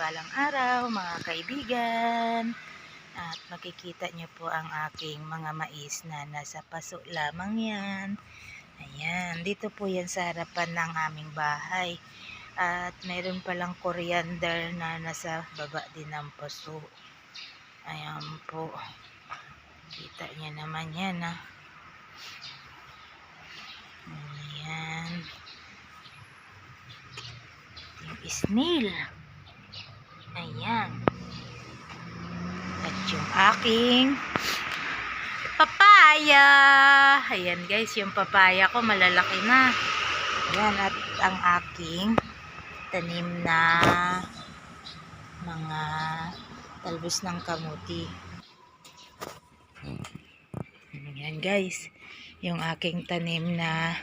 mapagpalang araw mga kaibigan. At makikita nyo po ang aking mga mais na nasa paso lamang yan. Ayan, dito po yan sa harapan ng aming bahay. At mayroon palang coriander na nasa baba din ng paso. Ayan po. Kita nyo naman yan ha. Ayan. Yung snail. Ayan. At yung aking papaya. Ayan guys, yung papaya ko malalaki na. Ayan, at ang aking tanim na mga talbos ng kamuti. Ayan guys, yung aking tanim na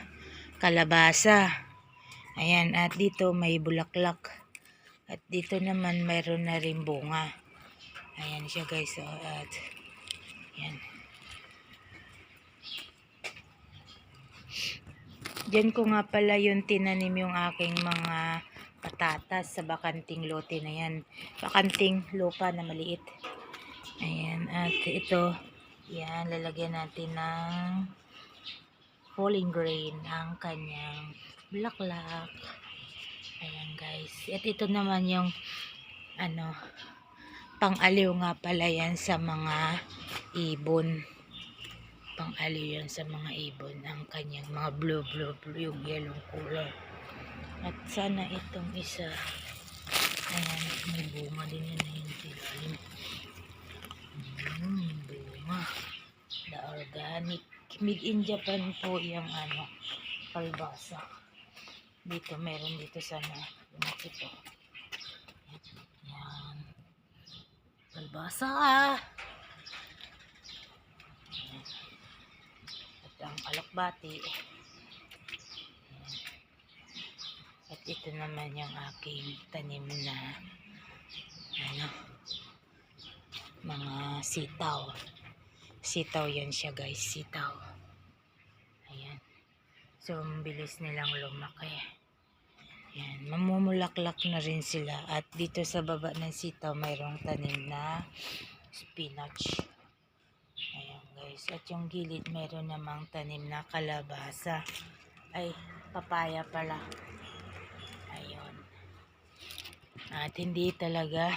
kalabasa. Ayan, at dito may bulaklak. At dito naman mayroon na rin bunga. Ayan siya guys. At ayan. Diyan ko nga pala yung tinanim yung aking mga patatas sa bakanting lote na yan. Bakanting lupa na maliit. Ayan. At ito, yan, lalagyan natin ng falling grain ang kanyang bulaklak. Ayan guys. At ito naman yung pang-aliw nga pala yan sa mga ibon. Pang-aliw yan sa mga ibon. Ang kanyang mga blue, yung yellow color. At sana itong isa, ayan, may bunga din yan na yung tilalim. Bunga. The organic. Made in Japan po yung kalbasa. Dito, meron dito sana. Ito. Yan. Kalbasa. At ang alokbati. At ito naman yung aking tanim na mga sitaw. Sitaw yan siya guys. Sitaw. Ayan. So, mabilis nilang lumaki. Yan, mamumulaklak na rin sila. At dito sa baba ng sitaw, mayroong tanim na spinach. Ayan guys. At yung gilid, mayroon namang tanim na kalabasa. Ay, papaya pala. Ayun. At hindi talaga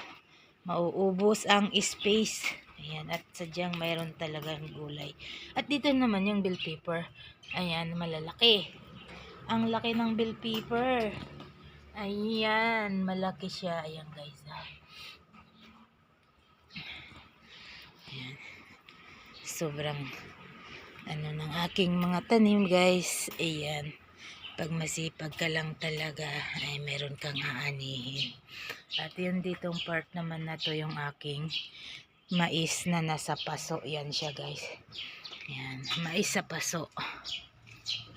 mauubos ang space. Ayan, at sadyang mayroon talagang gulay. At dito naman yung bell pepper. Ayan, malalaki. Ang laki ng bell pepper. Ayan, malaki siya. Ayan guys. Ayan. Sobrang ng aking mga tanim guys. Ayan. Pag masipag ka lang talaga, ay meron kang aanihin. At yun ditong part naman na to yung aking mais na nasa paso. Yan siya guys. Ayan, mais sa paso.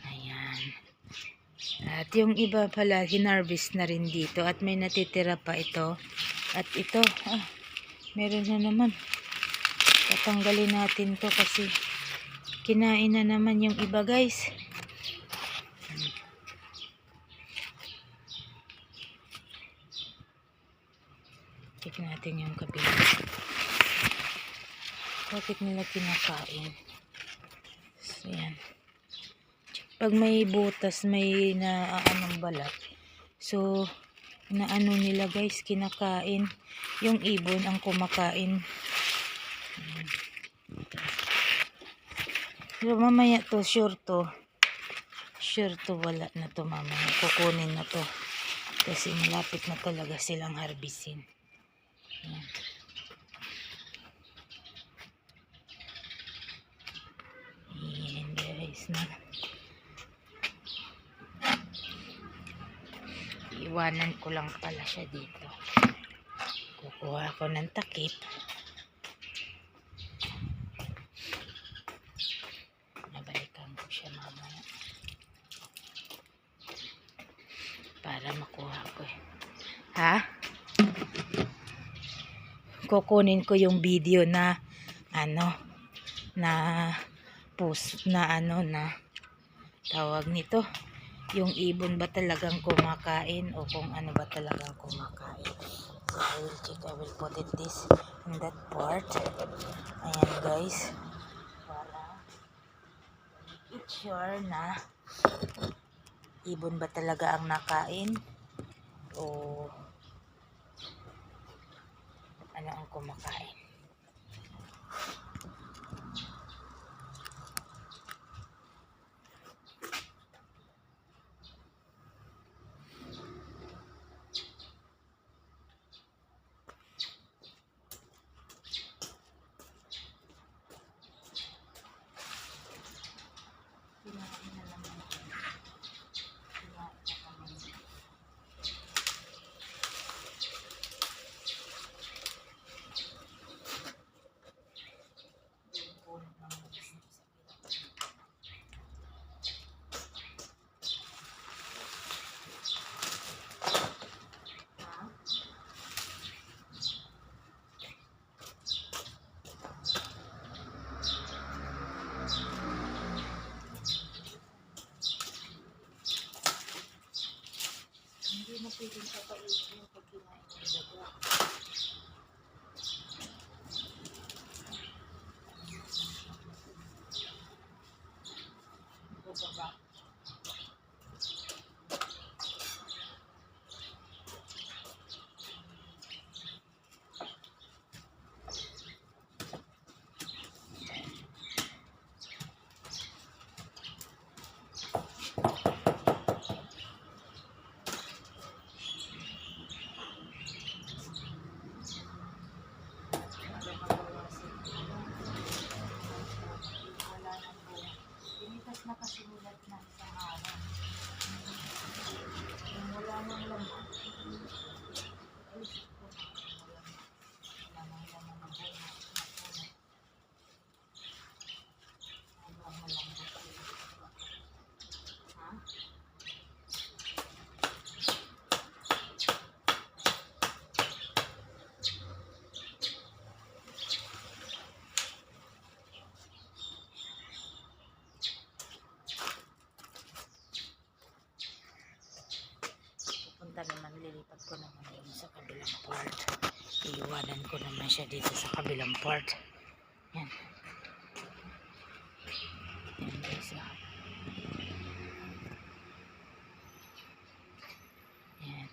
Ayan. At yung iba pala, hinarvest na rin dito. At may natitira pa ito. At ito, meron na naman. Tatanggalin natin to kasi kinain na naman yung iba guys. Check natin yung kabila. Bakit nila kinakain? So, yan. Pag may butas, may balat. So, nila guys, kinakain. Yung ibon ang kumakain. So, mamaya to, sure to wala na to mamaya. Kukunin na to. Kasi malapit na talaga silang harbisin. Ayan. Ayan guys na. Iwanan ko lang pala siya dito. Kukuha ko ng takip. Nabalikan ko siya mamaya. Para makuha ko eh. Ha? Kukunin ko yung video na na post na na tawag nito, yung ibon ba talagang kumakain o kung ano ba talagang kumakain. So I will check, I will put it this in that part. Ayan guys, para it's sure na ibon ba talaga ang nakain o ano ang kumakain. Hindi na pwedeng kapainin pag kinain ng daga. Bababa. Pinitas na kasi nila na isang araw. Kung wala nang laman, ay siko na. Wala nang laman na buhay. Habang malambot sila. Ha? Pupunta naman, lilipat ko naman yun sa kabilang part. Iiwanan ko naman siya dito sa kabilang part. Yan. Yan guys. Yan.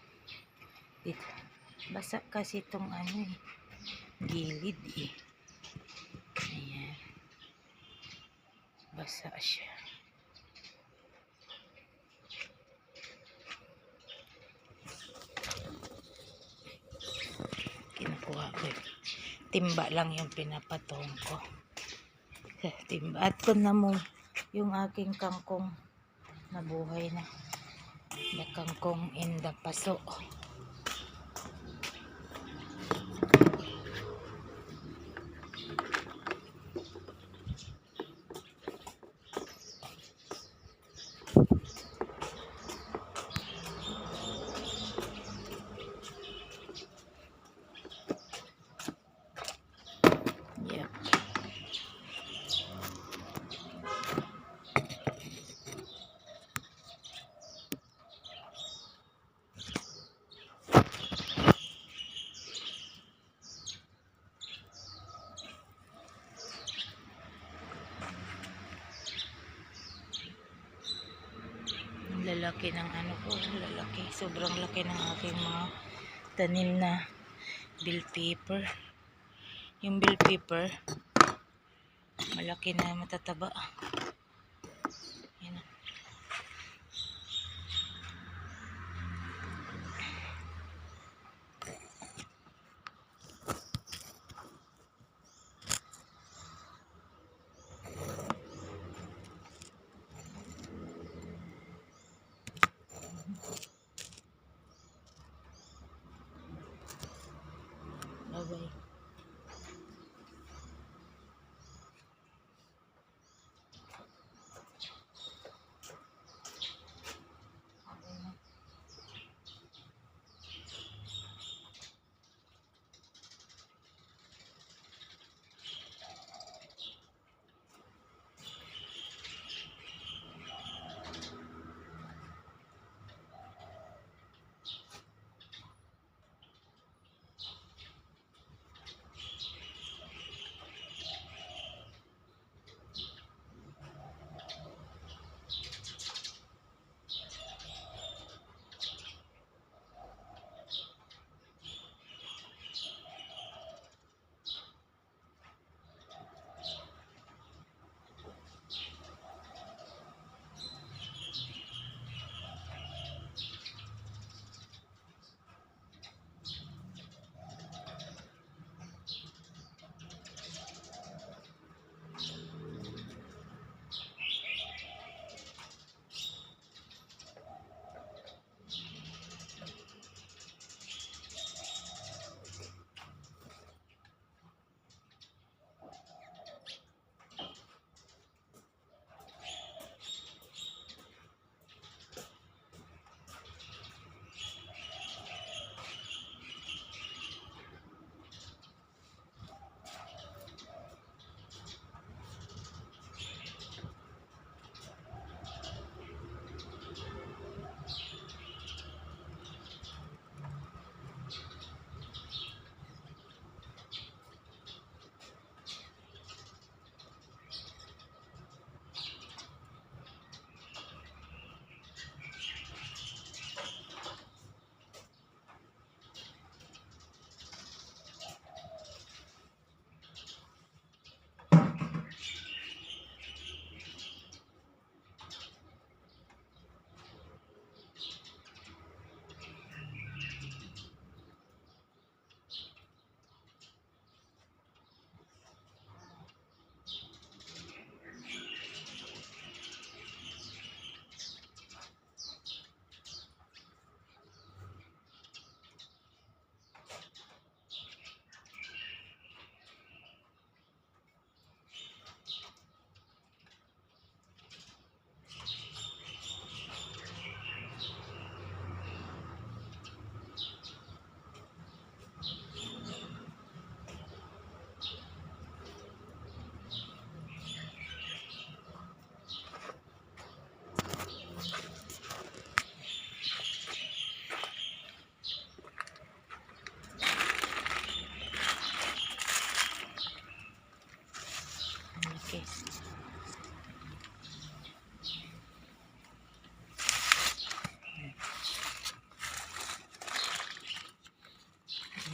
Dito. Basa kasi itong ano eh. Gilid eh. Ayan. Basa siya. Kinukuha ko. Timba lang yung pinapatong ko. Timba. At kung na mo yung aking kangkong nabuhay na. The kangkong in the paso. Yep. Lalaki ng ano ko, lalaki. Sobrang laki ng aking mga tanim na bell pepper. Yung bell pepper, malaki na, matataba. Yan. Bye-bye.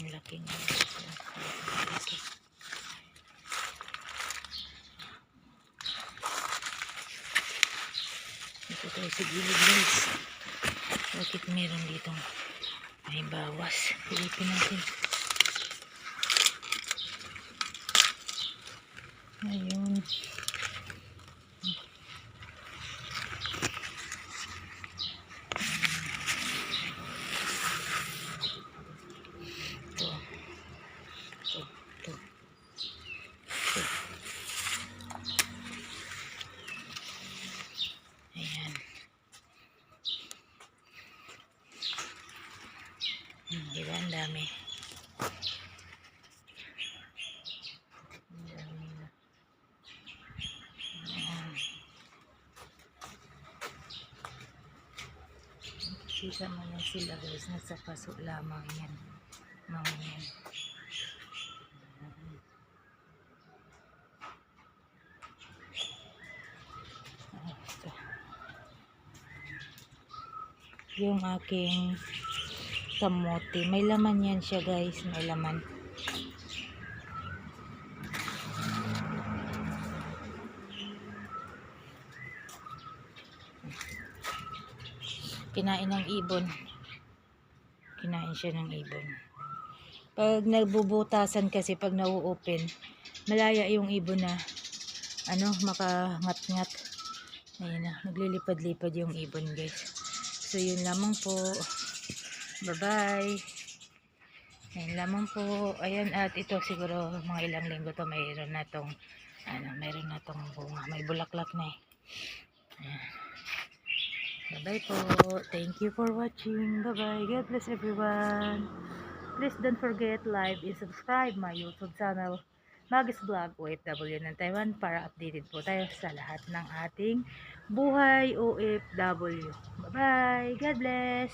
Ang laki niya. Laki. Dito tayo sa gilid guys. Bakit meron ditong may bawas? Pilipin natin. Ayun. Ito. Ito. Ito. Ito. Ayan. Diba? Ang dami. Ang dami na. Ayan. Kita mo na sila guys. Nasa paso lamang yan. Mga yan. Ito. Yung aking kamote. May laman yan siya guys. May laman. Kinain ng ibon. Kinain siya ng ibon. Pag nagbubutasan kasi, pag nau-open, malaya yung ibon na makangat-ngat. Ayun na, naglilipad-lipad yung ibon guys. So yun lamang po. Bye-bye. Ayun lamang po. Ayan, at ito siguro mga ilang linggo to mayroon na tong bunga. May bulaklak na eh. Ayan. Bye-bye po. Thank you for watching. Bye-bye. God bless everyone. Please don't forget like and subscribe my YouTube channel, Magis Vlog OFW ng Taiwan, para updated po tayo sa lahat ng ating buhay OFW. Bye-bye. God bless.